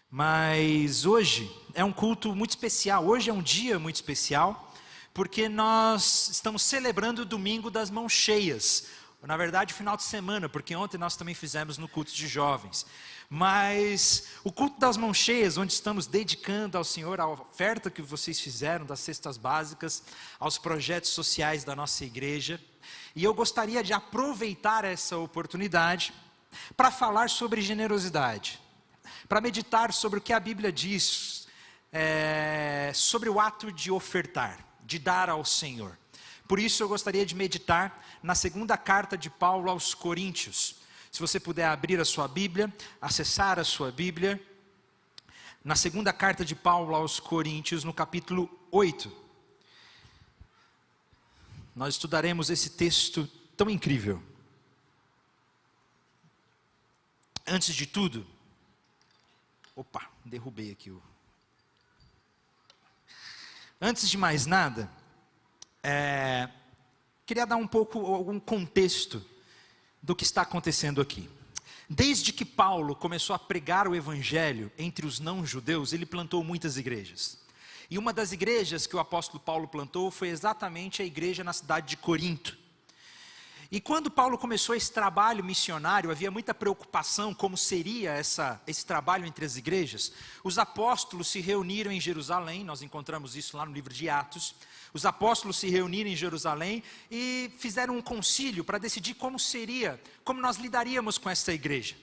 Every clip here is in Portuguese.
Mas hoje é um culto muito especial, hoje é um dia muito especial, porque nós estamos celebrando o Domingo das Mãos Cheias. Na verdade, final de semana, porque ontem nós também fizemos no culto de jovens. Mas o culto das mãos cheias, onde estamos dedicando ao Senhor a oferta que vocês fizeram das cestas básicas, aos projetos sociais da nossa igreja. E eu gostaria de aproveitar essa oportunidade para falar sobre generosidade, para meditar sobre o que a Bíblia diz sobre o ato de ofertar, de dar ao Senhor. Por isso eu gostaria de meditar na segunda carta de Paulo aos Coríntios. Se você puder abrir a sua Bíblia, acessar a sua Bíblia, na segunda carta de Paulo aos Coríntios, no capítulo 8. Nós estudaremos esse texto tão incrível. Antes de tudo, derrubei aqui o... Antes de mais nada, queria dar algum contexto do que está acontecendo aqui. Desde que Paulo começou a pregar o evangelho entre os não-judeus, ele plantou muitas igrejas. E uma das igrejas que o apóstolo Paulo plantou foi exatamente a igreja na cidade de Corinto. E quando Paulo começou esse trabalho missionário, havia muita preocupação como seria esse trabalho entre as igrejas. Os apóstolos se reuniram em Jerusalém, nós encontramos isso lá no livro de Atos. Os apóstolos se reuniram em Jerusalém e fizeram um concílio para decidir como nós lidaríamos com essa igreja.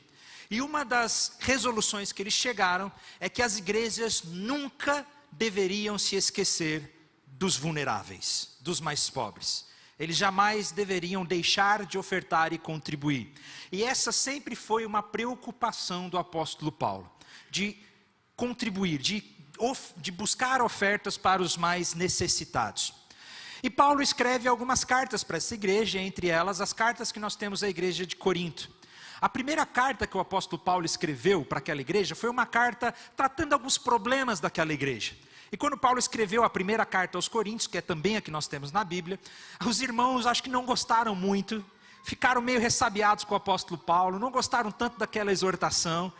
E uma das resoluções que eles chegaram é que as igrejas nunca deveriam se esquecer dos vulneráveis, dos mais pobres. Eles jamais deveriam deixar de ofertar e contribuir. E essa sempre foi uma preocupação do apóstolo Paulo, de contribuir, de buscar ofertas para os mais necessitados. E Paulo escreve algumas cartas para essa igreja, entre elas as cartas que nós temos à igreja de Corinto. A primeira carta que o apóstolo Paulo escreveu para aquela igreja foi uma carta tratando alguns problemas daquela igreja. E quando Paulo escreveu a primeira carta aos Coríntios, que é também a que nós temos na Bíblia, os irmãos acho que não gostaram muito, ficaram meio ressabiados com o apóstolo Paulo, não gostaram tanto daquela exortação,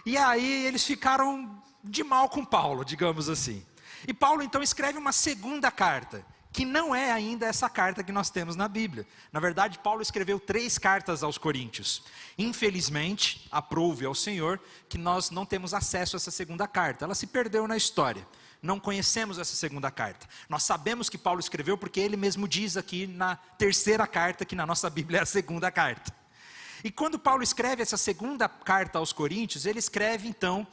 e aí eles ficaram de mal com Paulo, digamos assim. E Paulo então escreve uma segunda carta, que não é ainda essa carta que nós temos na Bíblia. Na verdade, Paulo escreveu 3 cartas aos Coríntios. Infelizmente, aprove ao Senhor que nós não temos acesso a essa segunda carta. Ela se perdeu na história. Não conhecemos essa segunda carta. Nós sabemos que Paulo escreveu porque ele mesmo diz aqui na terceira carta, que na nossa Bíblia é a segunda carta. E quando Paulo escreve essa segunda carta aos Coríntios, ele escreve então,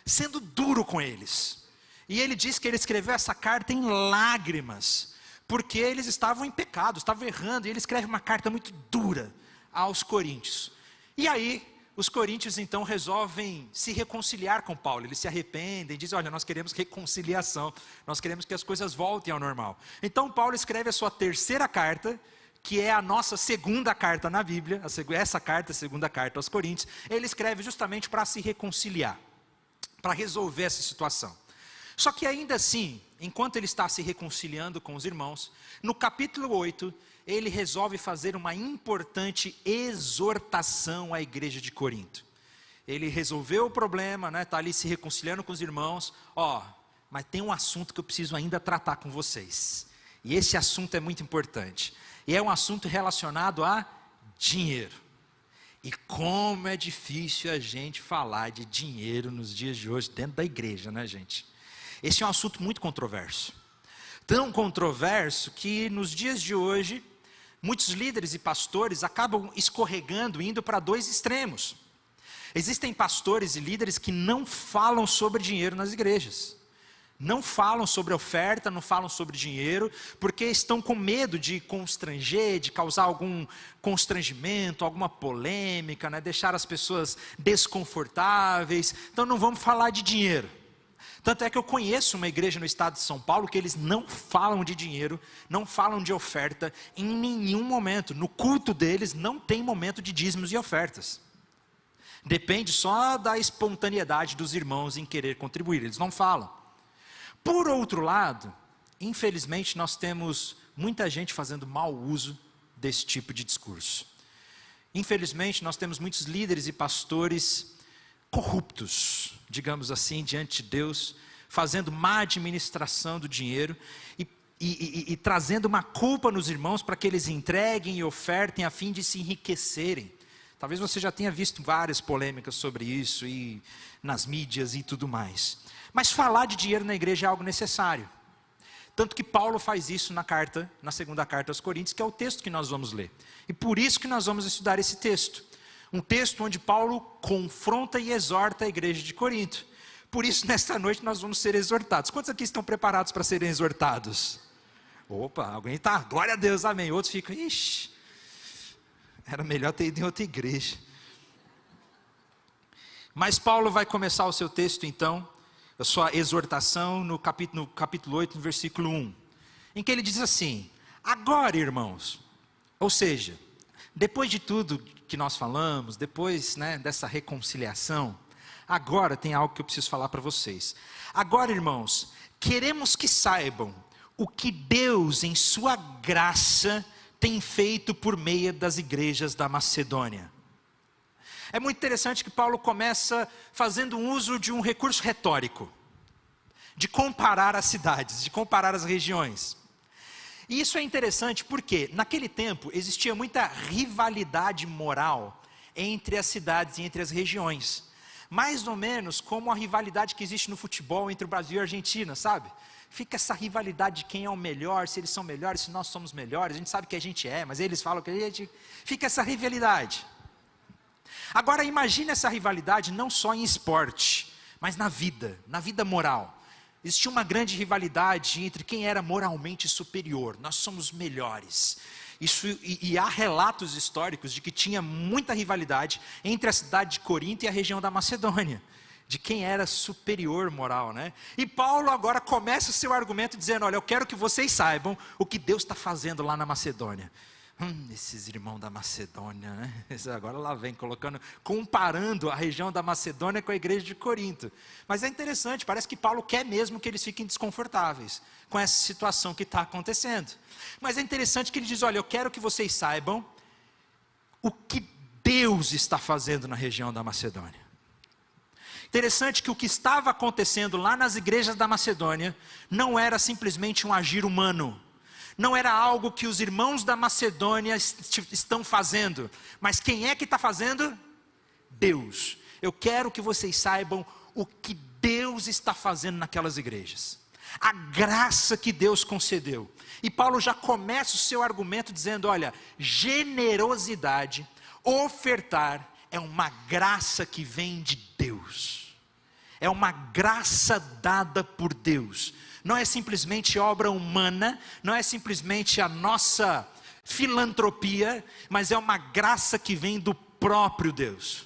sendo duro com eles. E ele diz que ele escreveu essa carta em lágrimas, porque eles estavam em pecado, estavam errando, e ele escreve uma carta muito dura aos Coríntios. E aí, os coríntios então resolvem se reconciliar com Paulo, eles se arrependem, dizem, olha, nós queremos reconciliação, nós queremos que as coisas voltem ao normal. Então Paulo escreve a sua terceira carta, que é a nossa segunda carta na Bíblia, essa carta, a segunda carta aos Coríntios, ele escreve justamente para se reconciliar, para resolver essa situação. Só que ainda assim, enquanto ele está se reconciliando com os irmãos, no capítulo 8, ele resolve fazer uma importante exortação à igreja de Corinto. Ele resolveu o problema, está ali se reconciliando com os irmãos, mas tem um assunto que eu preciso ainda tratar com vocês. E esse assunto é muito importante. E é um assunto relacionado a dinheiro. E como é difícil a gente falar de dinheiro nos dias de hoje, dentro da igreja, né, gente? Esse é um assunto muito controverso. Tão controverso que nos dias de hoje, muitos líderes e pastores acabam escorregando, indo para 2 extremos. Existem pastores e líderes que não falam sobre dinheiro nas igrejas. Não falam sobre oferta, não falam sobre dinheiro, porque estão com medo de constranger, de causar algum constrangimento, alguma polêmica, deixar as pessoas desconfortáveis. Então não vamos falar de dinheiro. Tanto é que eu conheço uma igreja no estado de São Paulo que eles não falam de dinheiro, não falam de oferta em nenhum momento. No culto deles não tem momento de dízimos e ofertas. Depende só da espontaneidade dos irmãos em querer contribuir, eles não falam. Por outro lado, infelizmente nós temos muita gente fazendo mau uso desse tipo de discurso. Infelizmente nós temos muitos líderes e pastores corruptos, digamos assim, diante de Deus, fazendo má administração do dinheiro e trazendo uma culpa nos irmãos para que eles entreguem e ofertem a fim de se enriquecerem. Talvez você já tenha visto várias polêmicas sobre isso e nas mídias e tudo mais. Mas falar de dinheiro na igreja é algo necessário. Tanto que Paulo faz isso na segunda carta aos Coríntios, que é o texto que nós vamos ler. E por isso que nós vamos estudar esse texto. Um texto onde Paulo confronta e exorta a igreja de Corinto. Por isso, nesta noite, nós vamos ser exortados. Quantos aqui estão preparados para serem exortados? Opa, alguém está, glória a Deus, amém. Outros ficam, ixi, era melhor ter ido em outra igreja. Mas Paulo vai começar o seu texto então, a sua exortação no capítulo 8, no versículo 1. Em que ele diz assim: agora, irmãos, ou seja, depois de tudo que nós falamos, depois dessa reconciliação, agora tem algo que eu preciso falar para vocês. Agora, irmãos, queremos que saibam o que Deus, em sua graça, tem feito por meio das igrejas da Macedônia. É muito interessante que Paulo começa fazendo uso de um recurso retórico, de comparar as cidades, de comparar as regiões. E isso é interessante porque, naquele tempo, existia muita rivalidade moral entre as cidades e entre as regiões. Mais ou menos como a rivalidade que existe no futebol entre o Brasil e a Argentina, sabe? Fica essa rivalidade de quem é o melhor, se eles são melhores, se nós somos melhores. A gente sabe que a gente é, mas eles falam que a gente... Fica essa rivalidade. Agora imagine essa rivalidade não só em esporte, mas na vida moral. Existia uma grande rivalidade entre quem era moralmente superior. Nós somos melhores. E há relatos históricos de que tinha muita rivalidade entre a cidade de Corinto e a região da Macedônia, de quem era superior moral, E Paulo agora começa o seu argumento dizendo: olha, eu quero que vocês saibam o que Deus está fazendo lá na Macedônia. Esses irmãos da Macedônia, agora lá vem comparando a região da Macedônia com a igreja de Corinto. Mas é interessante, parece que Paulo quer mesmo que eles fiquem desconfortáveis com essa situação que está acontecendo. Mas é interessante que ele diz: olha, eu quero que vocês saibam o que Deus está fazendo na região da Macedônia. Interessante que o que estava acontecendo lá nas igrejas da Macedônia não era simplesmente um agir humano. Não era algo que os irmãos da Macedônia estão fazendo. Mas quem é que está fazendo? Deus. Eu quero que vocês saibam o que Deus está fazendo naquelas igrejas. A graça que Deus concedeu. E Paulo já começa o seu argumento dizendo: olha, generosidade, ofertar, é uma graça que vem de Deus. É uma graça dada por Deus. Não é simplesmente obra humana, não é simplesmente a nossa filantropia, mas é uma graça que vem do próprio Deus.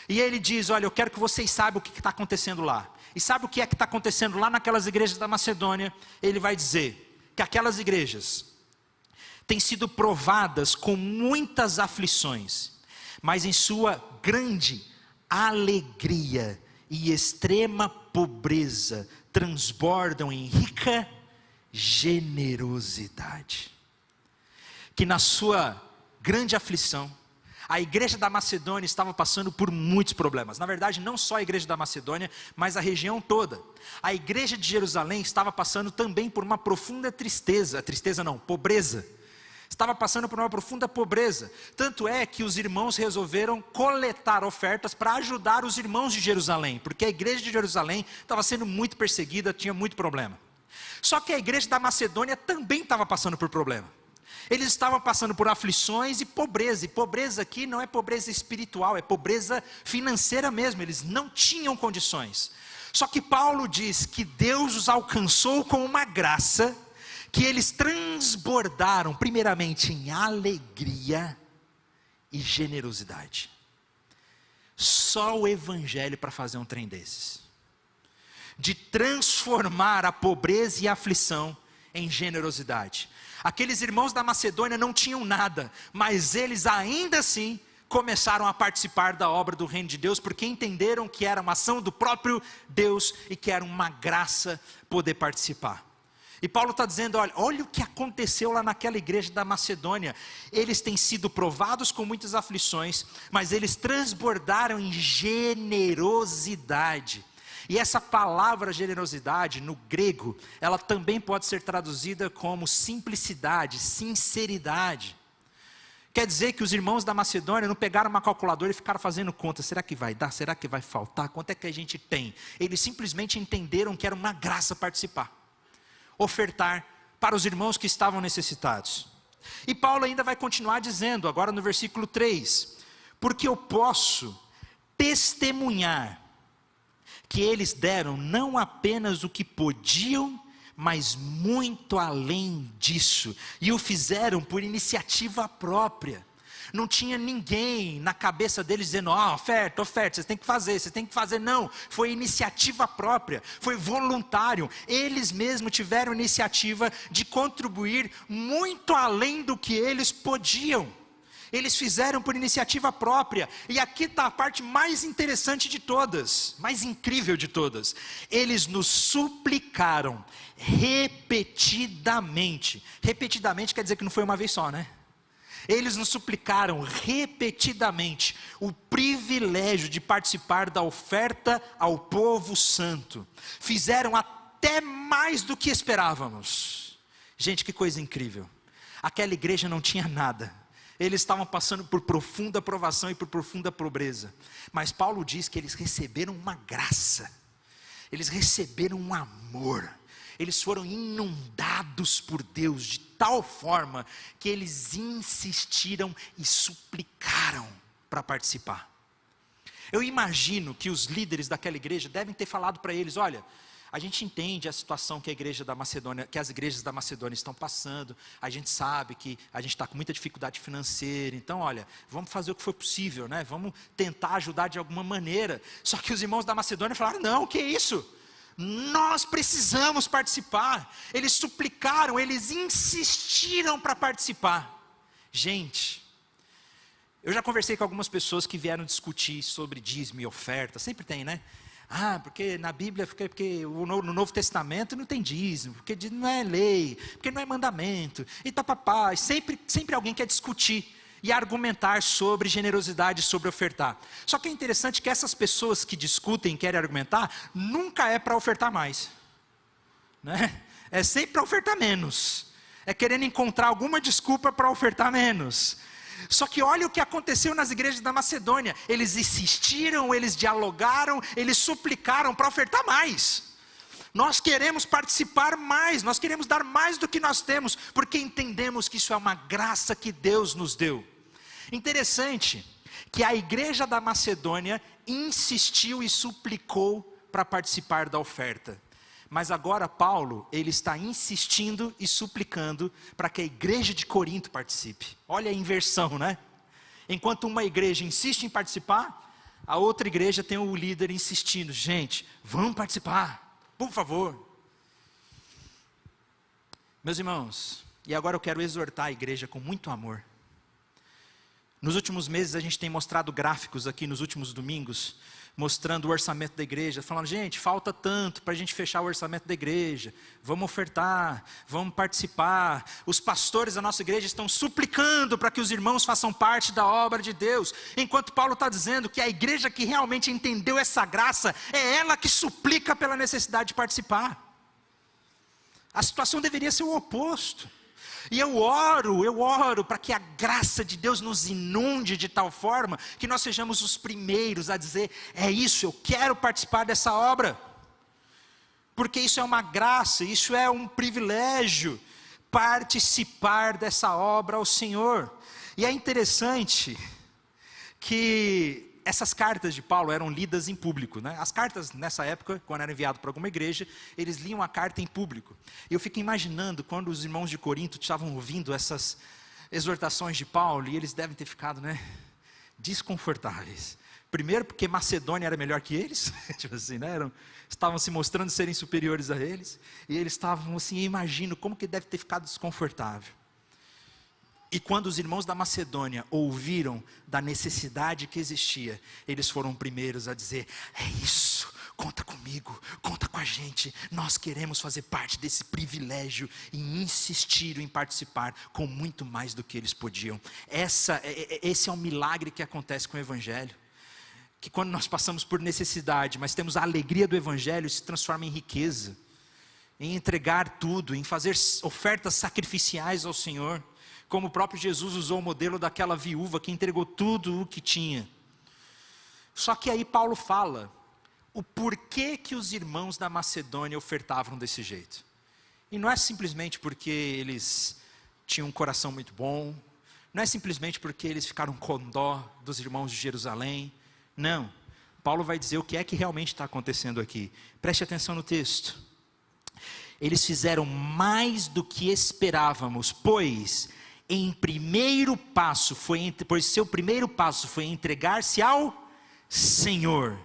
E ele diz: olha, eu quero que vocês saibam o que está acontecendo lá. E sabe o que é que está acontecendo lá naquelas igrejas da Macedônia? Ele vai dizer que aquelas igrejas têm sido provadas com muitas aflições, mas em sua grande alegria e extrema pobreza transbordam em rica generosidade. Que na sua grande aflição, a igreja da Macedônia estava passando por muitos problemas. Na verdade, não só a igreja da Macedônia, mas a região toda. A igreja de Jerusalém estava passando também por uma profunda pobreza. Estava passando por uma profunda pobreza. Tanto é que os irmãos resolveram coletar ofertas para ajudar os irmãos de Jerusalém, porque a igreja de Jerusalém estava sendo muito perseguida, tinha muito problema. Só que a igreja da Macedônia também estava passando por problema. Eles estavam passando por aflições e pobreza aqui não é pobreza espiritual, é pobreza financeira mesmo. Eles não tinham condições. Só que Paulo diz que Deus os alcançou com uma graça que eles transbordaram primeiramente em alegria e generosidade. Só o evangelho para fazer um trem desses, de transformar a pobreza e a aflição em generosidade. Aqueles irmãos da Macedônia não tinham nada, mas eles ainda assim começaram a participar da obra do reino de Deus, porque entenderam que era uma ação do próprio Deus e que era uma graça poder participar. E Paulo está dizendo, olha o que aconteceu lá naquela igreja da Macedônia. Eles têm sido provados com muitas aflições, mas eles transbordaram em generosidade. E essa palavra generosidade, no grego, ela também pode ser traduzida como simplicidade, sinceridade. Quer dizer que os irmãos da Macedônia não pegaram uma calculadora e ficaram fazendo conta. Será que vai dar? Será que vai faltar? Quanto é que a gente tem? Eles simplesmente entenderam que era uma graça participar. Ofertar para os irmãos que estavam necessitados. E Paulo ainda vai continuar dizendo, agora no versículo 3. Porque eu posso testemunhar que eles deram não apenas o que podiam, mas muito além disso, e o fizeram por iniciativa própria. Não tinha ninguém na cabeça deles dizendo, oferta, vocês têm que fazer, não, foi iniciativa própria, foi voluntário, eles mesmos tiveram iniciativa de contribuir muito além do que eles podiam. Eles fizeram por iniciativa própria, e aqui está a parte mais interessante de todas, mais incrível de todas. Eles nos suplicaram repetidamente. Repetidamente quer dizer que não foi uma vez só, né? Eles nos suplicaram repetidamente o privilégio de participar da oferta ao povo santo. Fizeram até mais do que esperávamos. Gente, que coisa incrível. Aquela igreja não tinha nada. Eles estavam passando por profunda provação e por profunda pobreza. Mas Paulo diz que eles receberam uma graça. Eles receberam um amor. Eles foram inundados por Deus de tal forma que eles insistiram e suplicaram para participar. Eu imagino que os líderes daquela igreja devem ter falado para eles, olha, a gente entende a situação que as igrejas da Macedônia estão passando, a gente sabe que a gente está com muita dificuldade financeira, então olha, vamos fazer o que for possível, né? Vamos tentar ajudar de alguma maneira. Só que os irmãos da Macedônia falaram, não, que isso? Nós precisamos participar. Eles suplicaram, eles insistiram para participar. Gente, eu já conversei com algumas pessoas que vieram discutir sobre dízimo e oferta, sempre tem, né? Porque na Bíblia, porque no Novo Testamento não tem dízimo, porque não é lei, porque não é mandamento, e papapá. Sempre alguém quer discutir e argumentar sobre generosidade, sobre ofertar. Só que é interessante que essas pessoas que discutem, querem argumentar, nunca é para ofertar mais, né? É sempre para ofertar menos, é querendo encontrar alguma desculpa para ofertar menos. Só que olha o que aconteceu nas igrejas da Macedônia. Eles insistiram, eles dialogaram, eles suplicaram para ofertar mais. Nós queremos participar mais, nós queremos dar mais do que nós temos, porque entendemos que isso é uma graça que Deus nos deu. Interessante que a igreja da Macedônia insistiu e suplicou para participar da oferta. Mas agora Paulo, ele está insistindo e suplicando para que a igreja de Corinto participe. Olha a inversão, né? Enquanto uma igreja insiste em participar, a outra igreja tem o líder insistindo, gente, vamos participar, por favor. Meus irmãos, e agora eu quero exortar a igreja com muito amor. Nos últimos meses a gente tem mostrado gráficos aqui nos últimos domingos, mostrando o orçamento da igreja, falando, gente, falta tanto para a gente fechar o orçamento da igreja, vamos ofertar, vamos participar. Os pastores da nossa igreja estão suplicando para que os irmãos façam parte da obra de Deus, enquanto Paulo está dizendo que a igreja que realmente entendeu essa graça, é ela que suplica pela necessidade de participar. A situação deveria ser o oposto. E eu oro para que a graça de Deus nos inunde de tal forma que nós sejamos os primeiros a dizer, é isso, eu quero participar dessa obra. Porque isso é uma graça, isso é um privilégio, participar dessa obra ao Senhor. E é interessante que essas cartas de Paulo eram lidas em público, né? As cartas nessa época, quando eram enviadas para alguma igreja, eles liam a carta em público. E eu fico imaginando quando os irmãos de Corinto estavam ouvindo essas exortações de Paulo, e eles devem ter ficado, né, desconfortáveis. Primeiro porque Macedônia era melhor que eles, tipo assim, né? Estavam se mostrando serem superiores a eles, e eles estavam assim, eu imagino como que deve ter ficado desconfortável. E quando os irmãos da Macedônia ouviram da necessidade que existia, eles foram primeiros a dizer, é isso, conta comigo, conta com a a gente, nós queremos fazer parte desse privilégio e insistir em participar com muito mais do que eles podiam. Esse é um milagre que acontece com o Evangelho. Que quando nós passamos por necessidade, mas temos a alegria do Evangelho, se transforma em riqueza, em entregar tudo, em fazer ofertas sacrificiais ao Senhor, como o próprio Jesus usou o modelo daquela viúva que entregou tudo o que tinha. Só que aí Paulo fala o porquê que os irmãos da Macedônia ofertavam desse jeito. E não é simplesmente porque eles tinham um coração muito bom, não é simplesmente porque eles ficaram com dó dos irmãos de Jerusalém. Não, Paulo vai dizer o que é que realmente está acontecendo aqui. Preste atenção no texto. Eles fizeram mais do que esperávamos, pois seu primeiro passo foi entregar-se ao Senhor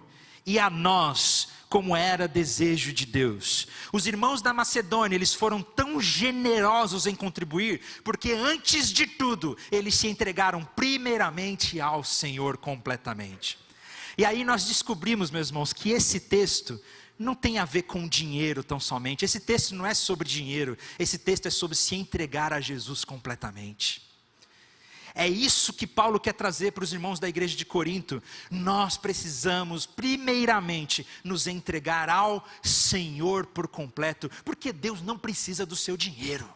e a nós, como era desejo de Deus. Os irmãos da Macedônia, eles foram tão generosos em contribuir, porque antes de tudo, eles se entregaram primeiramente ao Senhor completamente. E aí nós descobrimos, meus irmãos, que esse texto não tem a ver com dinheiro tão somente. Esse texto não é sobre dinheiro, esse texto é sobre se entregar a Jesus completamente. É isso que Paulo quer trazer para os irmãos da igreja de Corinto. Nós precisamos primeiramente nos entregar ao Senhor por completo, porque Deus não precisa do seu dinheiro.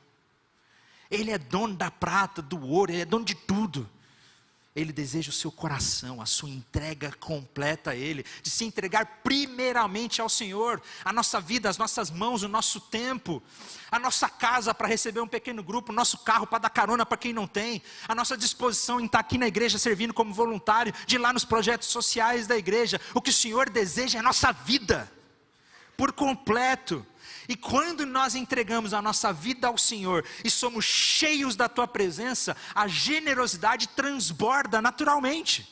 Ele é dono da prata, do ouro, Ele é dono de tudo. Ele deseja o seu coração, a sua entrega completa a Ele, de se entregar primeiramente ao Senhor, a nossa vida, as nossas mãos, o nosso tempo, a nossa casa para receber um pequeno grupo, o nosso carro para dar carona para quem não tem, a nossa disposição em estar aqui na igreja servindo como voluntário, de ir lá nos projetos sociais da igreja. O que o Senhor deseja é a nossa vida, por completo. E quando nós entregamos a nossa vida ao Senhor e somos cheios da Tua presença, a generosidade transborda naturalmente.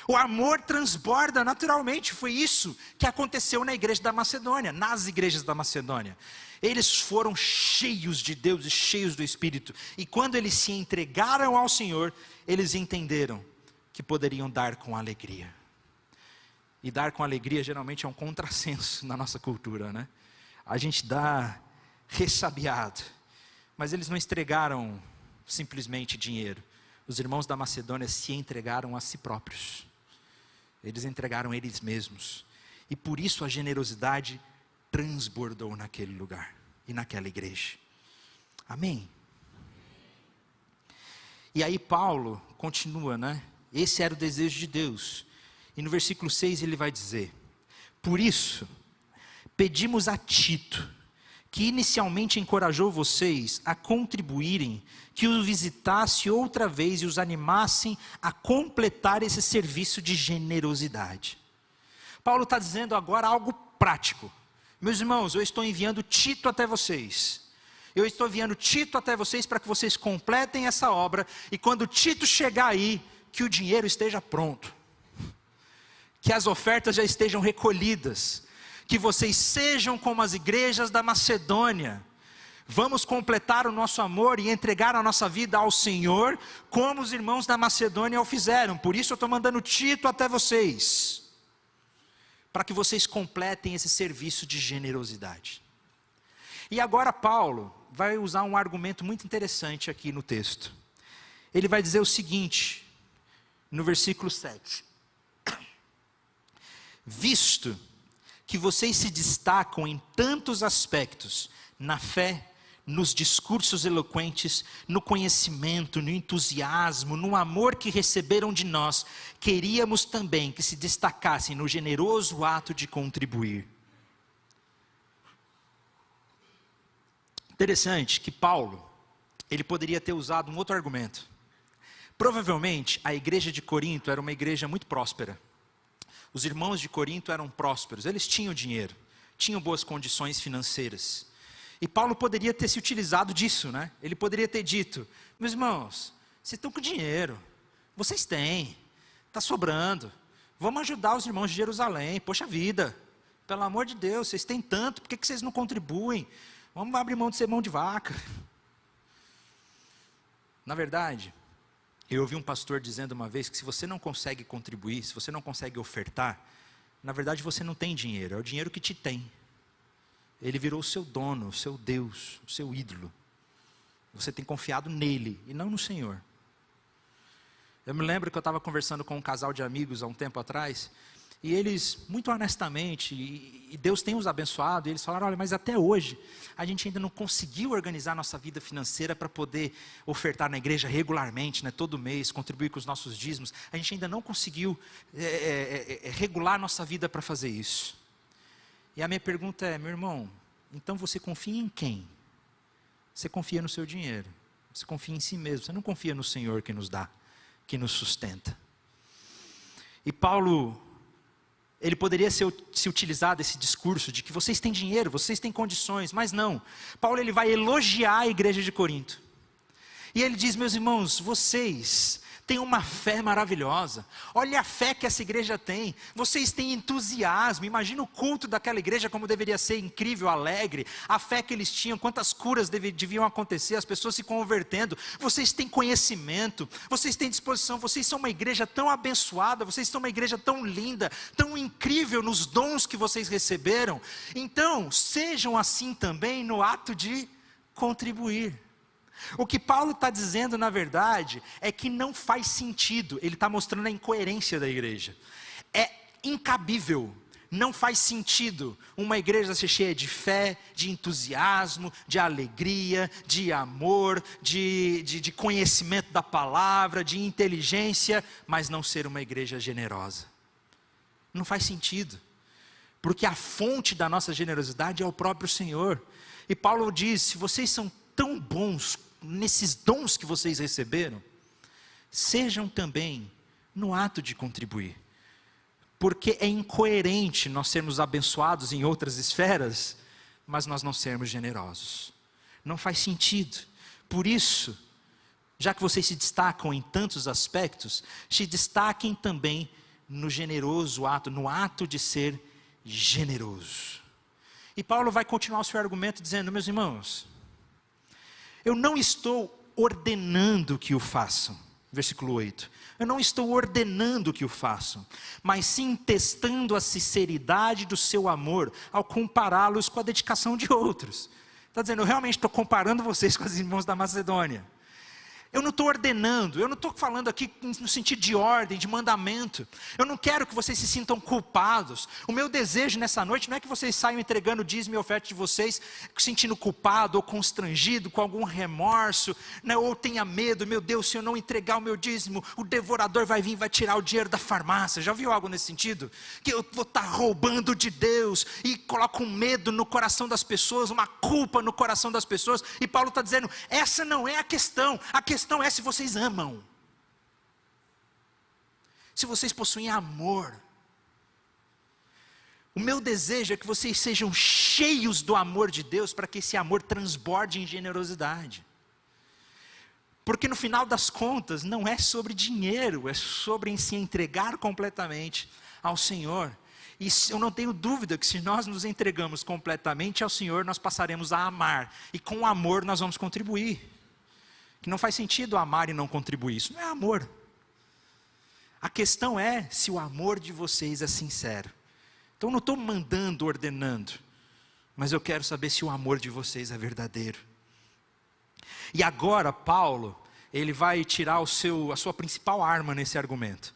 O amor transborda naturalmente. Foi isso que aconteceu na igreja da Macedônia, nas igrejas da Macedônia. Eles foram cheios de Deus e cheios do Espírito. E quando eles se entregaram ao Senhor, eles entenderam que poderiam dar com alegria. E dar com alegria geralmente é um contrassenso na nossa cultura, né? A gente dá ressabiado, mas eles não entregaram simplesmente dinheiro. Os irmãos da Macedônia se entregaram a si próprios, eles entregaram eles mesmos, e por isso a generosidade transbordou naquele lugar e naquela igreja. Amém? E aí Paulo continua, né? Esse era o desejo de Deus, e no versículo 6 ele vai dizer: por isso pedimos a Tito, que inicialmente encorajou vocês a contribuírem, que os visitasse outra vez e os animassem a completar esse serviço de generosidade. Paulo está dizendo agora algo prático. Meus irmãos, eu estou enviando Tito até vocês. Eu estou enviando Tito até vocês para que vocês completem essa obra, e quando Tito chegar aí, que o dinheiro esteja pronto, que as ofertas já estejam recolhidas, que vocês sejam como as igrejas da Macedônia. Vamos completar o nosso amor e entregar a nossa vida ao Senhor, como os irmãos da Macedônia o fizeram. Por isso eu estou mandando Tito até vocês, para que vocês completem esse serviço de generosidade. E agora Paulo vai usar um argumento muito interessante aqui no texto. Ele vai dizer o seguinte, no versículo 7. Visto que vocês se destacam em tantos aspectos, na fé, nos discursos eloquentes, no conhecimento, no entusiasmo, no amor que receberam de nós, queríamos também que se destacassem no generoso ato de contribuir. Interessante que Paulo, ele poderia ter usado um outro argumento. Provavelmente a igreja de Corinto era uma igreja muito próspera. Os irmãos de Corinto eram prósperos, eles tinham dinheiro, tinham boas condições financeiras. E Paulo poderia ter se utilizado disso, né? Ele poderia ter dito: meus irmãos, vocês estão com dinheiro, vocês têm, está sobrando, vamos ajudar os irmãos de Jerusalém, poxa vida, pelo amor de Deus, vocês têm tanto, por que vocês não contribuem? Vamos abrir mão de ser mão de vaca. Na verdade, eu ouvi um pastor dizendo uma vez que se você não consegue contribuir, se você não consegue ofertar, na verdade você não tem dinheiro, é o dinheiro que te tem. Ele virou o seu dono, o seu Deus, o seu ídolo. Você tem confiado nele e não no Senhor. Eu me lembro que eu estava conversando com um casal de amigos há um tempo atrás, e eles, muito honestamente, e Deus tem os abençoado, e eles falaram: olha, mas até hoje, a gente ainda não conseguiu organizar nossa vida financeira para poder ofertar na igreja regularmente, né, todo mês, contribuir com os nossos dízimos. A gente ainda não conseguiu regular nossa vida para fazer isso. E a minha pergunta é: meu irmão, então você confia em quem? Você confia no seu dinheiro, você confia em si mesmo, você não confia no Senhor que nos dá, que nos sustenta. E Paulo, ele poderia se utilizar desse discurso de que vocês têm dinheiro, vocês têm condições, mas não. Paulo, ele vai elogiar a igreja de Corinto. E ele diz: meus irmãos, vocês têm uma fé maravilhosa. Olha a fé que essa igreja tem. Vocês têm entusiasmo. Imagina o culto daquela igreja como deveria ser incrível, alegre. A fé que eles tinham, quantas curas deviam acontecer, as pessoas se convertendo. Vocês têm conhecimento, vocês têm disposição. Vocês são uma igreja tão abençoada, vocês são uma igreja tão linda, tão incrível nos dons que vocês receberam. Então, sejam assim também no ato de contribuir. O que Paulo está dizendo, na verdade, é que não faz sentido. Ele está mostrando a incoerência da igreja. É incabível, não faz sentido uma igreja ser cheia de fé, de entusiasmo, de alegria, de amor, de conhecimento da palavra, de inteligência, mas não ser uma igreja generosa. Não faz sentido, porque a fonte da nossa generosidade é o próprio Senhor. E Paulo diz: se vocês são tão bons nesses dons que vocês receberam, sejam também no ato de contribuir, porque é incoerente nós sermos abençoados em outras esferas, mas nós não sermos generosos. Não faz sentido. Por isso, já que vocês se destacam em tantos aspectos, se destaquem também no generoso ato, no ato de ser generoso. E Paulo vai continuar o seu argumento dizendo: meus irmãos, eu não estou ordenando que o façam. Versículo 8. Eu não estou ordenando que o façam, mas sim testando a sinceridade do seu amor, ao compará-los com a dedicação de outros. Está dizendo: eu realmente estou comparando vocês com os irmãos da Macedônia. Eu não estou ordenando, eu não estou falando aqui no sentido de ordem, de mandamento. Eu não quero que vocês se sintam culpados. O meu desejo nessa noite não é que vocês saiam entregando o dízimo e oferta de vocês, se sentindo culpado ou constrangido, com algum remorso, né? Ou tenha medo: meu Deus, se eu não entregar o meu dízimo, o devorador vai vir e vai tirar o dinheiro da farmácia. Já viu algo nesse sentido? Que eu vou estar roubando de Deus, e coloca um medo no coração das pessoas, uma culpa no coração das pessoas. E Paulo está dizendo: essa não é a questão. A questão é se vocês amam, se vocês possuem amor. O meu desejo é que vocês sejam cheios do amor de Deus, para que esse amor transborde em generosidade. Porque no final das contas, não é sobre dinheiro, é sobre se entregar completamente ao Senhor. E eu não tenho dúvida que se nós nos entregamos completamente ao Senhor, nós passaremos a amar, e com o amor nós vamos contribuir. Que não faz sentido amar e não contribuir, isso não é amor. A questão é se o amor de vocês é sincero. Então eu não estou mandando, ordenando, mas eu quero saber se o amor de vocês é verdadeiro. E agora Paulo, ele vai tirar a sua principal arma nesse argumento.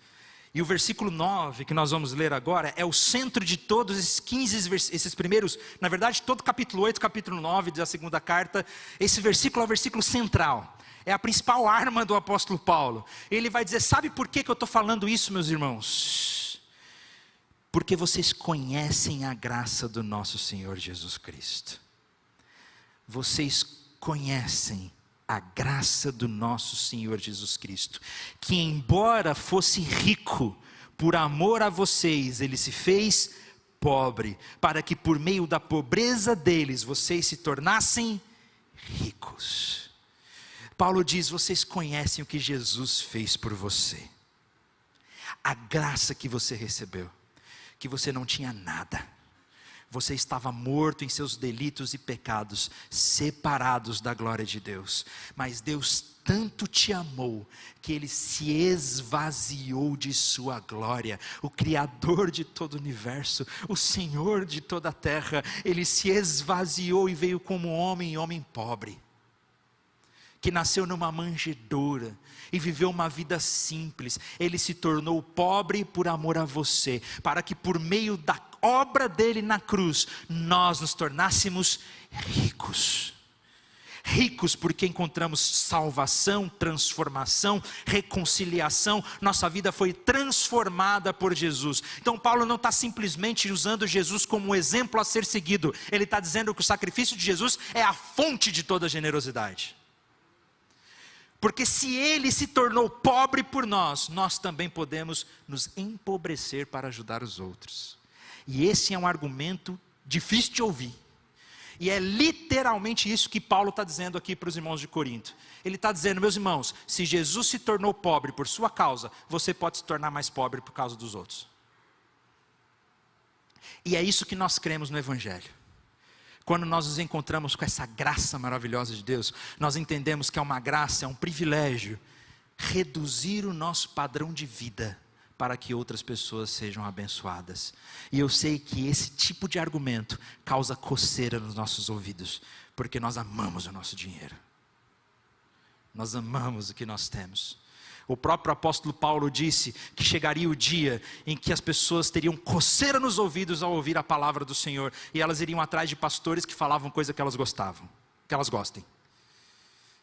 E o versículo 9, que nós vamos ler agora, é o centro de todos esses primeiros, na verdade todo capítulo 8, capítulo 9 da segunda carta. Esse versículo é o versículo central. É a principal arma do apóstolo Paulo. Ele vai dizer: sabe por que eu estou falando isso, meus irmãos? Porque vocês conhecem a graça do nosso Senhor Jesus Cristo. Vocês conhecem a graça do nosso Senhor Jesus Cristo, que embora fosse rico, por amor a vocês, Ele se fez pobre, para que por meio da pobreza deles, vocês se tornassem ricos. Paulo diz: vocês conhecem o que Jesus fez por você, a graça que você recebeu, que você não tinha nada, Você estava morto em seus delitos e pecados, separados da glória de Deus. Mas Deus tanto te amou, que Ele se esvaziou de sua glória. O Criador de todo o universo, o Senhor de toda a terra, Ele se esvaziou e veio como homem, homem pobre, que nasceu numa manjedoura e viveu uma vida simples. Ele se tornou pobre por amor a você, para que por meio da obra dele na cruz, nós nos tornássemos ricos. Ricos porque encontramos salvação, transformação, reconciliação. Nossa vida foi transformada por Jesus. Então Paulo não está simplesmente usando Jesus como um exemplo a ser seguido. Ele está dizendo que o sacrifício de Jesus é a fonte de toda generosidade. Porque se Ele se tornou pobre por nós, nós também podemos nos empobrecer para ajudar os outros. E esse é um argumento difícil de ouvir. E é literalmente isso que Paulo está dizendo aqui para os irmãos de Corinto. Ele está dizendo, meus irmãos, se Jesus se tornou pobre por sua causa, você pode se tornar mais pobre por causa dos outros. E é isso que nós cremos no Evangelho. Quando nós nos encontramos com essa graça maravilhosa de Deus, nós entendemos que é uma graça, é um privilégio, reduzir o nosso padrão de vida, para que outras pessoas sejam abençoadas. E eu sei que esse tipo de argumento causa coceira nos nossos ouvidos, porque nós amamos o nosso dinheiro. Nós amamos o que nós temos. O próprio apóstolo Paulo disse que chegaria o dia em que as pessoas teriam coceira nos ouvidos ao ouvir a palavra do Senhor, e elas iriam atrás de pastores que falavam coisa que elas gostavam, que elas gostem.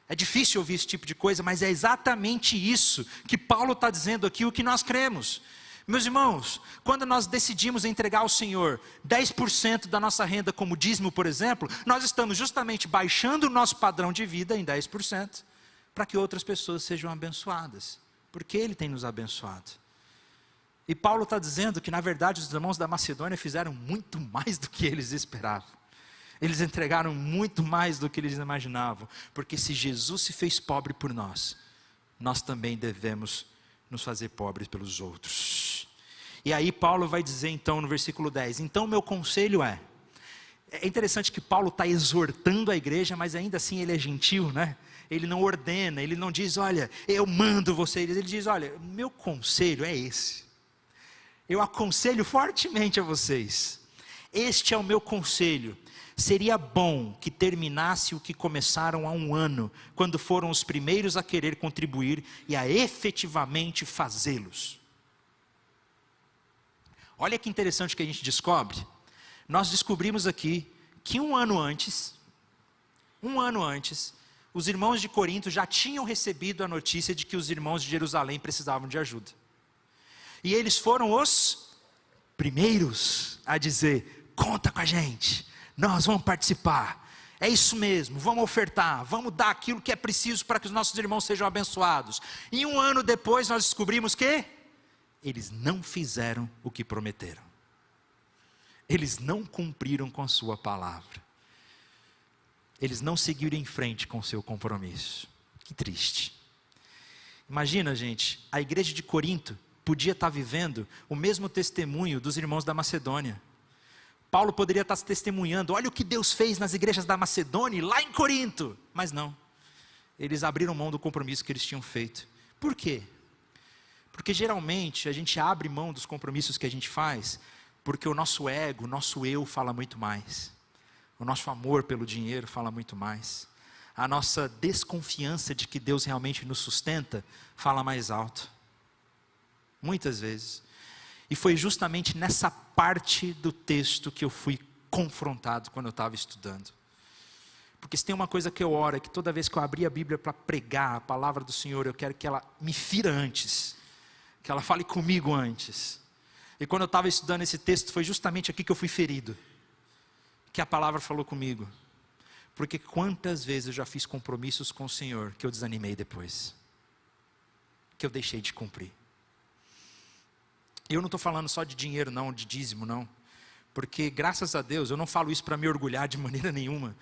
É difícil ouvir esse tipo de coisa, mas é exatamente isso que Paulo está dizendo aqui, o que nós cremos. Meus irmãos, quando nós decidimos entregar ao Senhor 10% da nossa renda como dízimo, por exemplo, nós estamos justamente baixando o nosso padrão de vida em 10%, para que outras pessoas sejam abençoadas, porque Ele tem nos abençoado. E Paulo está dizendo que na verdade os irmãos da Macedônia fizeram muito mais do que eles esperavam. Eles entregaram muito mais do que eles imaginavam, porque se Jesus se fez pobre por nós, nós também devemos nos fazer pobres pelos outros. E aí Paulo vai dizer então no versículo 10, então meu conselho é interessante que Paulo está exortando a igreja, mas ainda assim ele é gentil, né? Ele não ordena, ele não diz, olha, eu mando vocês, ele diz, olha, meu conselho é esse, eu aconselho fortemente a vocês, este é o meu conselho, seria bom que terminasse o que começaram há 1 ano, quando foram os primeiros a querer contribuir e a efetivamente fazê-los. Olha que interessante que a gente descobre, nós descobrimos aqui que 1 ano antes, os irmãos de Corinto já tinham recebido a notícia de que os irmãos de Jerusalém precisavam de ajuda. E eles foram os primeiros a dizer, conta com a gente, nós vamos participar, é isso mesmo, vamos ofertar, vamos dar aquilo que é preciso para que os nossos irmãos sejam abençoados. E 1 ano depois nós descobrimos que eles não fizeram o que prometeram. Eles não cumpriram com a sua palavra. Eles não seguiram em frente com o seu compromisso. Que triste. Imagina, gente, a igreja de Corinto podia estar vivendo o mesmo testemunho dos irmãos da Macedônia. Paulo poderia estar se testemunhando, olha o que Deus fez nas igrejas da Macedônia e lá em Corinto. Mas não, eles abriram mão do compromisso que eles tinham feito. Por quê? Porque geralmente a gente abre mão dos compromissos que a gente faz, porque o nosso ego, o nosso eu fala muito mais. O nosso amor pelo dinheiro fala muito mais. A nossa desconfiança de que Deus realmente nos sustenta fala mais alto. Muitas vezes. E foi justamente nessa parte do texto que eu fui confrontado quando eu estava estudando. Porque se tem uma coisa que eu oro, é que toda vez que eu abrir a Bíblia para pregar a palavra do Senhor, eu quero que ela me fira antes. Que ela fale comigo antes. E quando eu estava estudando esse texto, foi justamente aqui que eu fui ferido. Que a palavra falou comigo. Porque quantas vezes eu já fiz compromissos com o Senhor que eu desanimei depois. Que eu deixei de cumprir. Eu não estou falando só de dinheiro não, de dízimo não. Porque graças a Deus, eu não falo isso para me orgulhar de maneira nenhuma.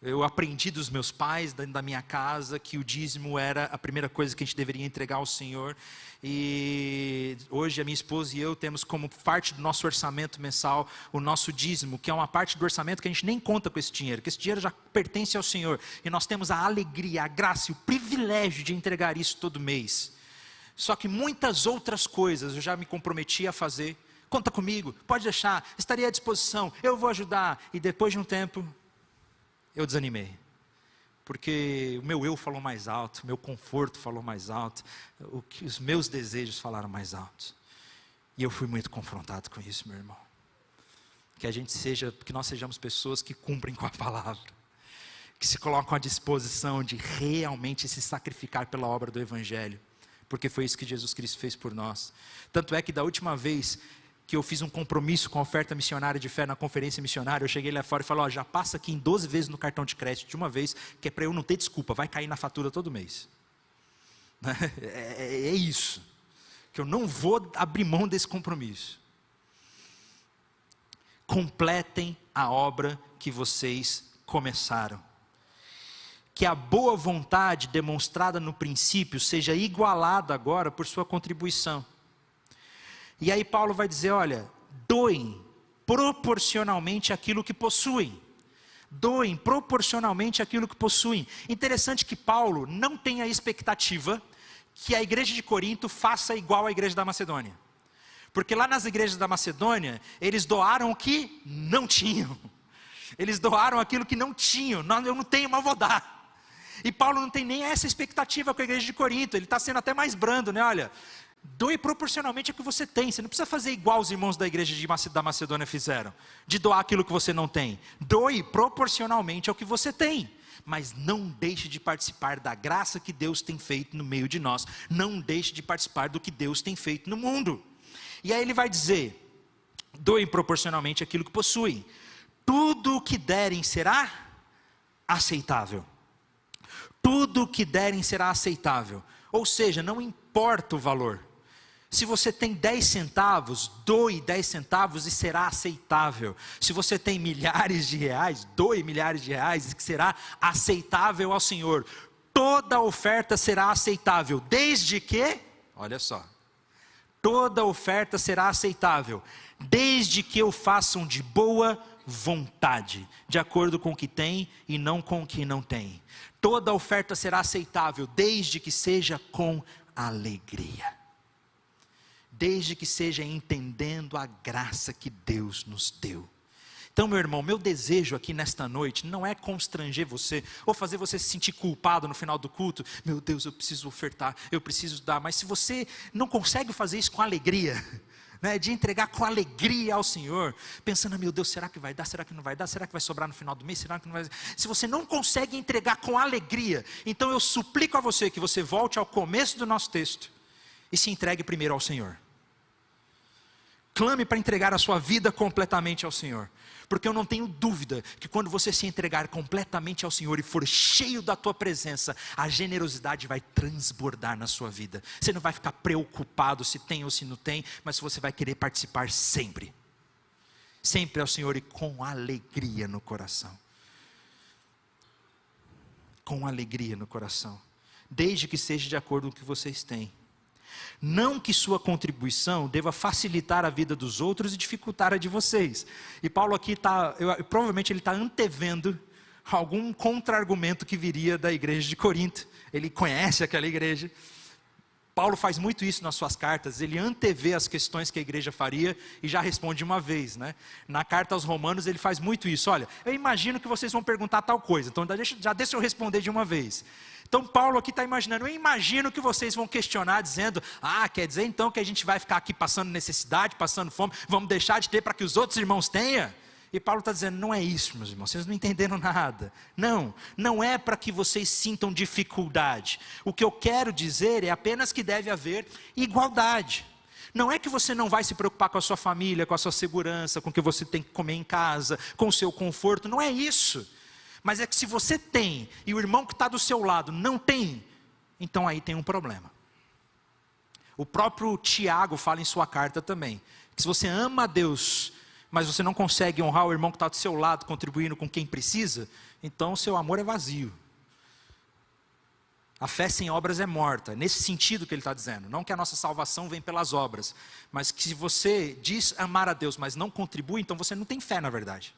Eu aprendi dos meus pais, da minha casa, que o dízimo era a primeira coisa que a gente deveria entregar ao Senhor. E hoje a minha esposa e eu temos como parte do nosso orçamento mensal o nosso dízimo, que é uma parte do orçamento que a gente nem conta com esse dinheiro, que esse dinheiro já pertence ao Senhor. E nós temos a alegria, a graça e o privilégio de entregar isso todo mês. Só que muitas outras coisas eu já me comprometi a fazer. Conta comigo, pode deixar, estarei à disposição, eu vou ajudar. E depois de um tempo, eu desanimei. Porque o meu eu falou mais alto, o meu conforto falou mais alto, os meus desejos falaram mais alto. E eu fui muito confrontado com isso, meu irmão. Que nós sejamos pessoas que cumprem com a palavra, que se colocam à disposição de realmente se sacrificar pela obra do Evangelho, porque foi isso que Jesus Cristo fez por nós. Tanto é que da última vez que eu fiz um compromisso com a oferta missionária de fé na conferência missionária, eu cheguei lá fora e falei, já passa aqui em 12 vezes no cartão de crédito de uma vez, que é para eu não ter desculpa, vai cair na fatura todo mês. É isso, que eu não vou abrir mão desse compromisso. Completem a obra que vocês começaram. Que a boa vontade demonstrada no princípio seja igualada agora por sua contribuição. E aí Paulo vai dizer, olha, doem proporcionalmente aquilo que possuem. Doem proporcionalmente aquilo que possuem. Interessante que Paulo não tem a expectativa que a igreja de Corinto faça igual à igreja da Macedônia. Porque lá nas igrejas da Macedônia, eles doaram o que não tinham. Eles doaram aquilo que não tinham. Eu não tenho, mas vou dar. E Paulo não tem nem essa expectativa com a igreja de Corinto. Ele está sendo até mais brando, né? Olha, doe proporcionalmente ao que você tem. Você não precisa fazer igual os irmãos da igreja da Macedônia fizeram, de doar aquilo que você não tem. Doe proporcionalmente ao que você tem. Mas não deixe de participar da graça que Deus tem feito no meio de nós. Não deixe de participar do que Deus tem feito no mundo. E aí ele vai dizer, doem proporcionalmente aquilo que possuem. Tudo o que derem será aceitável. Tudo o que derem será aceitável. Ou seja, não importa o valor. Se você tem 10 centavos, doe 10 centavos e será aceitável. Se você tem milhares de reais, doe milhares de reais e que será aceitável ao Senhor. Toda oferta será aceitável, desde que, olha só, toda oferta será aceitável, desde que o façam de boa vontade, de acordo com o que tem e não com o que não tem. Toda oferta será aceitável, desde que seja com alegria. Desde que seja entendendo a graça que Deus nos deu. Então, meu irmão, meu desejo aqui nesta noite não é constranger você, ou fazer você se sentir culpado no final do culto. Meu Deus, eu preciso ofertar, eu preciso dar. Mas se você não consegue fazer isso com alegria, né, de entregar com alegria ao Senhor, pensando, meu Deus, será que vai dar, será que não vai dar, será que vai sobrar no final do mês, será que não vai? Se você não consegue entregar com alegria, então eu suplico a você que você volte ao começo do nosso texto, e se entregue primeiro ao Senhor. Clame para entregar a sua vida completamente ao Senhor, porque eu não tenho dúvida que quando você se entregar completamente ao Senhor e for cheio da tua presença, a generosidade vai transbordar na sua vida. Você não vai ficar preocupado se tem ou se não tem, mas você vai querer participar sempre. Sempre ao Senhor e com alegria no coração. Com alegria no coração. Desde que seja de acordo com o que vocês têm. Não que sua contribuição deva facilitar a vida dos outros e dificultar a de vocês. E Paulo aqui provavelmente ele está antevendo algum contra-argumento que viria da igreja de Corinto. Ele conhece aquela igreja. Paulo faz muito isso nas suas cartas, ele antevê as questões que a igreja faria e já responde uma vez, né? Na carta aos Romanos ele faz muito isso. Olha, eu imagino que vocês vão perguntar tal coisa, então já deixa eu responder de uma vez. Então Paulo aqui está imaginando, eu imagino que vocês vão questionar dizendo, quer dizer então que a gente vai ficar aqui passando necessidade, passando fome, vamos deixar de ter para que os outros irmãos tenham? E Paulo está dizendo, não é isso, meus irmãos, vocês não entenderam nada. Não é para que vocês sintam dificuldade. O que eu quero dizer é apenas que deve haver igualdade. Não é que você não vai se preocupar com a sua família, com a sua segurança, com o que você tem que comer em casa, com o seu conforto, não é isso. Mas é que se você tem, e o irmão que está do seu lado não tem, então aí tem um problema. O próprio Tiago fala em sua carta também, que se você ama a Deus mas você não consegue honrar o irmão que está do seu lado, contribuindo com quem precisa, então o seu amor é vazio. A fé sem obras é morta, nesse sentido que ele está dizendo. Não que a nossa salvação vem pelas obras, mas que se você diz amar a Deus, mas não contribui, então você não tem fé na verdade.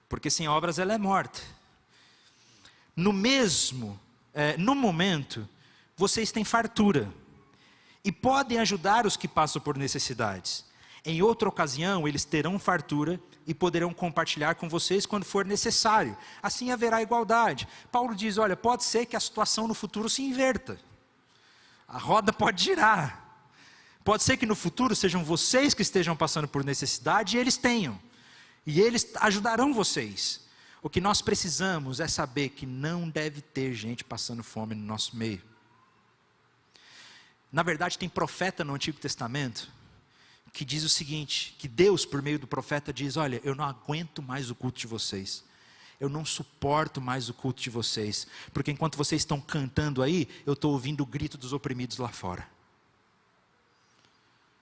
Porque sem obras ela é morta. No momento, vocês têm fartura e podem ajudar os que passam por necessidades. Em outra ocasião, eles terão fartura e poderão compartilhar com vocês quando for necessário. Assim haverá igualdade. Paulo diz, olha, pode ser que a situação no futuro se inverta. A roda pode girar. Pode ser que no futuro sejam vocês que estejam passando por necessidade e eles tenham. E eles ajudarão vocês. O que nós precisamos é saber que não deve ter gente passando fome no nosso meio. Na verdade, tem profeta no Antigo Testamento que diz o seguinte, que Deus, por meio do profeta, diz, olha, eu não aguento mais o culto de vocês. Eu não suporto mais o culto de vocês. Porque enquanto vocês estão cantando aí, eu estou ouvindo o grito dos oprimidos lá fora.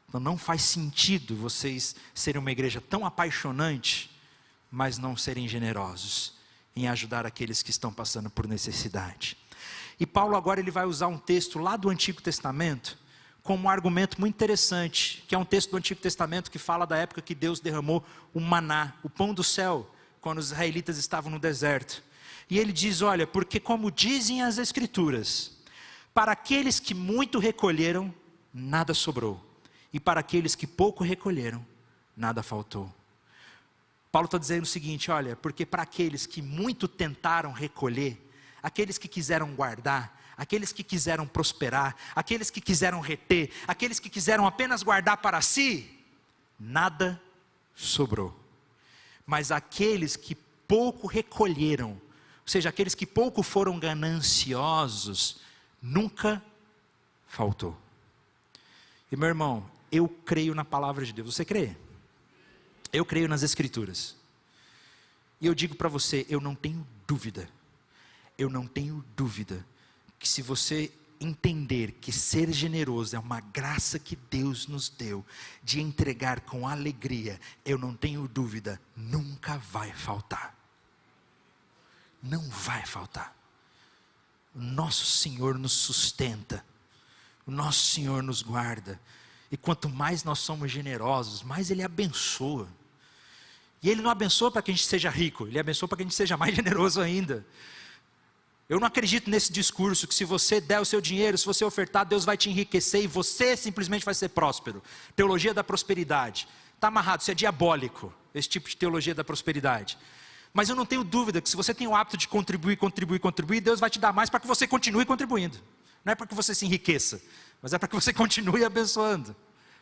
Então não faz sentido vocês serem uma igreja tão apaixonante, mas não serem generosos em ajudar aqueles que estão passando por necessidade. E Paulo agora ele vai usar um texto lá do Antigo Testamento, como um argumento muito interessante, que é um texto do Antigo Testamento que fala da época que Deus derramou o maná, o pão do céu, quando os israelitas estavam no deserto. E ele diz, olha, porque como dizem as Escrituras, para aqueles que muito recolheram, nada sobrou. E para aqueles que pouco recolheram, nada faltou. Paulo está dizendo o seguinte, olha, porque para aqueles que muito tentaram recolher, aqueles que quiseram guardar, aqueles que quiseram prosperar, aqueles que quiseram reter, aqueles que quiseram apenas guardar para si, nada sobrou. Mas aqueles que pouco recolheram, ou seja, aqueles que pouco foram gananciosos, nunca faltou. E meu irmão, eu creio na palavra de Deus, você crê? Eu creio nas Escrituras. E eu digo para você, eu não tenho dúvida que se você entender que ser generoso é uma graça que Deus nos deu, de entregar com alegria, eu não tenho dúvida, nunca vai faltar. Não vai faltar. O nosso Senhor nos sustenta, o nosso Senhor nos guarda, e quanto mais nós somos generosos, mais Ele abençoa. E Ele não abençoa para que a gente seja rico, Ele abençoa para que a gente seja mais generoso ainda. Eu não acredito nesse discurso que se você der o seu dinheiro, se você ofertar, Deus vai te enriquecer e você simplesmente vai ser próspero. Teologia da prosperidade. Está amarrado, isso é diabólico, esse tipo de teologia da prosperidade. Mas eu não tenho dúvida que se você tem o hábito de contribuir, Deus vai te dar mais para que você continue contribuindo. Não é para que você se enriqueça, mas é para que você continue abençoando.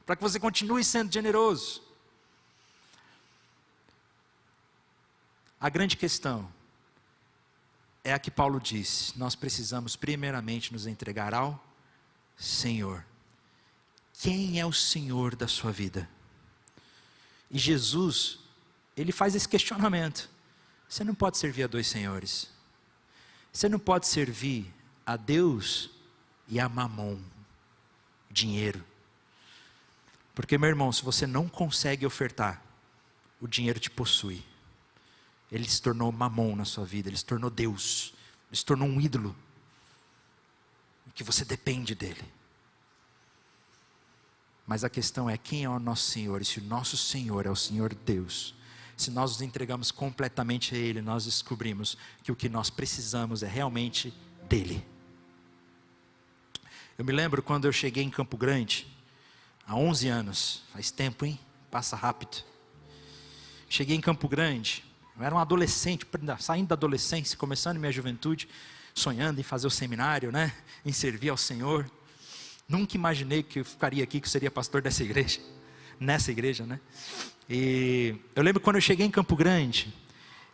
Para que você continue sendo generoso. A grande questão é a que Paulo diz, nós precisamos primeiramente nos entregar ao Senhor. Quem é o Senhor da sua vida? E Jesus, Ele faz esse questionamento. Você não pode servir a dois senhores. Você não pode servir a Deus e a Mamon, dinheiro. Porque meu irmão, se você não consegue ofertar, o dinheiro te possui. Ele se tornou Mamon na sua vida, ele se tornou Deus, ele se tornou um ídolo, que você depende dele. Mas a questão é, quem é o nosso Senhor? E se o nosso Senhor é o Senhor Deus, se nós nos entregamos completamente a Ele, nós descobrimos que o que nós precisamos é realmente dEle. Eu me lembro quando eu cheguei em Campo Grande, há 11 anos, faz tempo, hein? Passa rápido. Cheguei em Campo Grande, eu era um adolescente, saindo da adolescência, começando minha juventude, sonhando em fazer o seminário, né? Em servir ao Senhor. Nunca imaginei que eu ficaria aqui, que eu seria pastor dessa igreja, nessa igreja, né? E eu lembro quando eu cheguei em Campo Grande,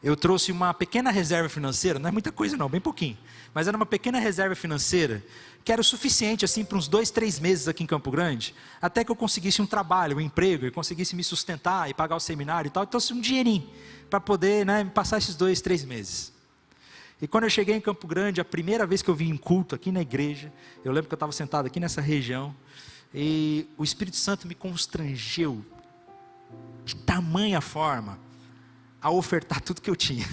eu trouxe uma pequena reserva financeira, não é muita coisa não, bem pouquinho, mas era uma pequena reserva financeira, que era o suficiente assim para uns 2, 3 meses aqui em Campo Grande, até que eu conseguisse um trabalho, um emprego, e conseguisse me sustentar e pagar o seminário e tal, então um dinheirinho, para poder, né, passar esses 2, 3 meses. E quando eu cheguei em Campo Grande, a primeira vez que eu vim em culto aqui na igreja, eu lembro que eu estava sentado aqui nessa região, e o Espírito Santo me constrangeu de tamanha forma a ofertar tudo que eu tinha.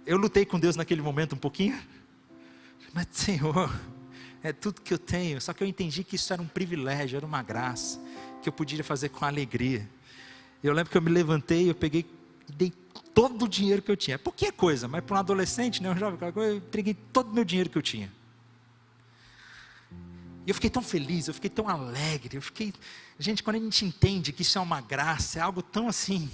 Eu lutei com Deus naquele momento um pouquinho, mas Senhor, é tudo que eu tenho. Só que eu entendi que isso era um privilégio, era uma graça, que eu podia fazer com alegria. Eu lembro que eu me levantei, eu peguei e dei todo o dinheiro que eu tinha. Pouquinha coisa, mas para um adolescente, né, um jovem, eu entreguei todo o meu dinheiro que eu tinha. E eu fiquei tão feliz, eu fiquei tão alegre, gente, quando a gente entende que isso é uma graça, é algo tão assim,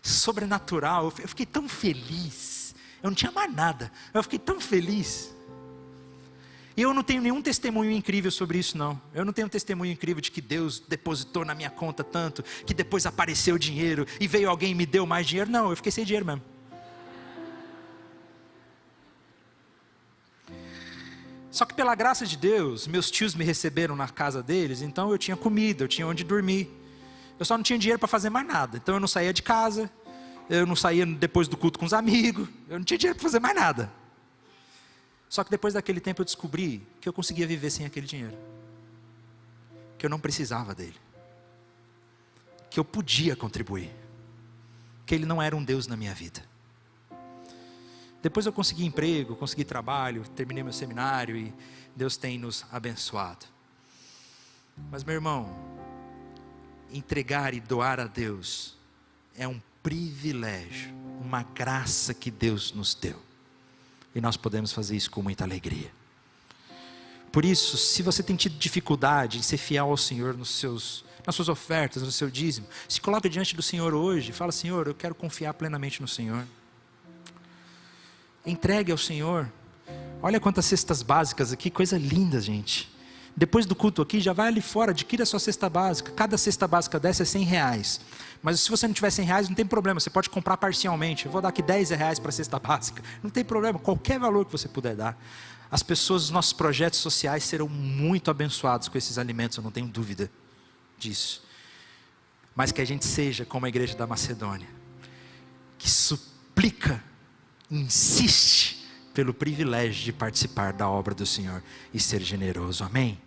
sobrenatural, eu fiquei tão feliz. Eu não tinha mais nada, eu fiquei tão feliz. E eu não tenho nenhum testemunho incrível sobre isso, não. Eu não tenho um testemunho incrível de que Deus depositou na minha conta tanto, que depois apareceu dinheiro, e veio alguém e me deu mais dinheiro. Não, eu fiquei sem dinheiro mesmo. Só que pela graça de Deus, meus tios me receberam na casa deles, então eu tinha comida, eu tinha onde dormir. Eu só não tinha dinheiro para fazer mais nada, então eu não saía de casa, eu não saía depois do culto com os amigos, eu não tinha dinheiro para fazer mais nada. Só que depois daquele tempo eu descobri que eu conseguia viver sem aquele dinheiro, que eu não precisava dele, que eu podia contribuir, que ele não era um Deus na minha vida. Depois eu consegui emprego, consegui trabalho, terminei meu seminário e Deus tem nos abençoado. Mas meu irmão, entregar e doar a Deus é um privilégio, uma graça que Deus nos deu. E nós podemos fazer isso com muita alegria. Por isso, se você tem tido dificuldade em ser fiel ao Senhor nas suas ofertas, no seu dízimo, se coloca diante do Senhor hoje e fala: Senhor, eu quero confiar plenamente no Senhor. Entregue ao Senhor. Olha quantas cestas básicas aqui, coisa linda, gente. Depois do culto aqui, já vai ali fora, adquira a sua cesta básica. Cada cesta básica dessa é R$100. Mas se você não tiver R$100, não tem problema, você pode comprar parcialmente. Eu vou dar aqui R$10 para a cesta básica. Não tem problema, qualquer valor que você puder dar. As pessoas dos nossos projetos sociais serão muito abençoados com esses alimentos, eu não tenho dúvida disso. Mas que a gente seja como a igreja da Macedônia, que suplica, insiste pelo privilégio de participar da obra do Senhor e ser generoso. Amém?